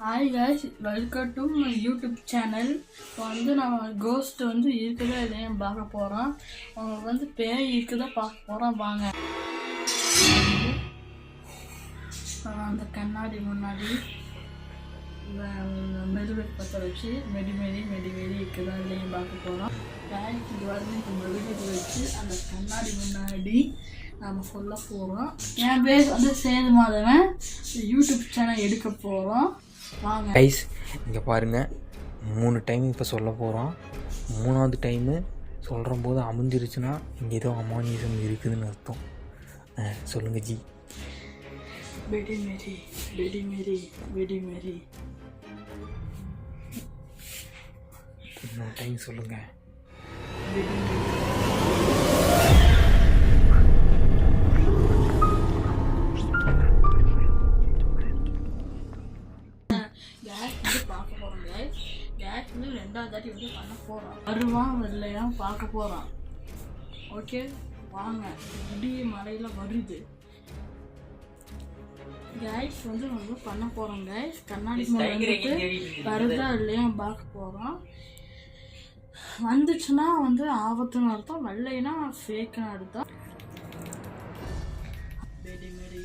Hi guys, welcome to my YouTube channel. இப்போ வந்து நம்ம கோஸ்ட் வந்து இருக்குதா இல்லையா பார்க்க போகிறோம். அவங்களுக்கு வந்து பேய் இருக்குதா பார்க்க போகிறோம். வாங்க. அந்த கண்ணாடி முன்னாடி மெழுகுவர்த்தி பற்ற வச்சு மெடி இருக்குதா இல்லையும் பார்க்க போகிறோம். இது வந்து இப்போ மெழுகுவர்த்தி வச்சு அந்த கண்ணாடி முன்னாடி நம்ம சொல்ல போகிறோம். என் பேர் வந்து சேது மாதவன். யூடியூப் சேனல் எடுக்க போகிறோம். வாங்க கைஸ், இங்கே பாருங்கள், 3 டைம் இப்போ சொல்ல போகிறோம். 3வது டைமு சொல்கிற போது அமைஞ்சிருச்சுன்னா இங்கே ஏதோ அமானிசம் இருக்குதுன்னு அர்த்தம். சொல்லுங்கள் ஜி. பெடி மேரி. இன்னொரு டைம் சொல்லுங்கள். பார்க்க போகிறோம் கேஸ் வந்து 2வது தாட்டி வந்து பண்ண போகிறோம். வருவான் இல்லையா பார்க்க போகிறோம். ஓகே வாங்க. விடிய மலையில் வருது கேஸ் வந்து நம்ம பண்ண போகிறோம். கேஸ் கண்ணாடி வந்துட்டு வருதா இல்லையா பார்க்க போகிறோம். வந்துச்சுன்னா வந்து ஆபத்துன்னு அர்த்தம், வரலைன்னா ஃபேக்குன்னு அர்த்தம். பெடி மேரி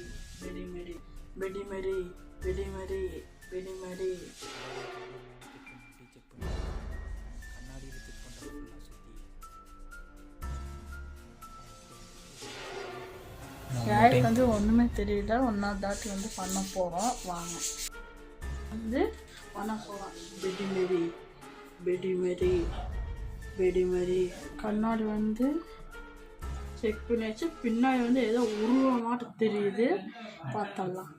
கேஸ் வந்து ஒன்றுமே தெரியல. 1வது தாட்டி வந்து பண்ண போகிறோம். வாங்க வந்து பண்ண போகிறோம். பெடி மேரி கண்ணாடி வந்து செக் பண்ணியாச்சு. பின்னாடி வந்து ஏதோ உருவமாட்டு தெரியுது, பார்த்தலாம்.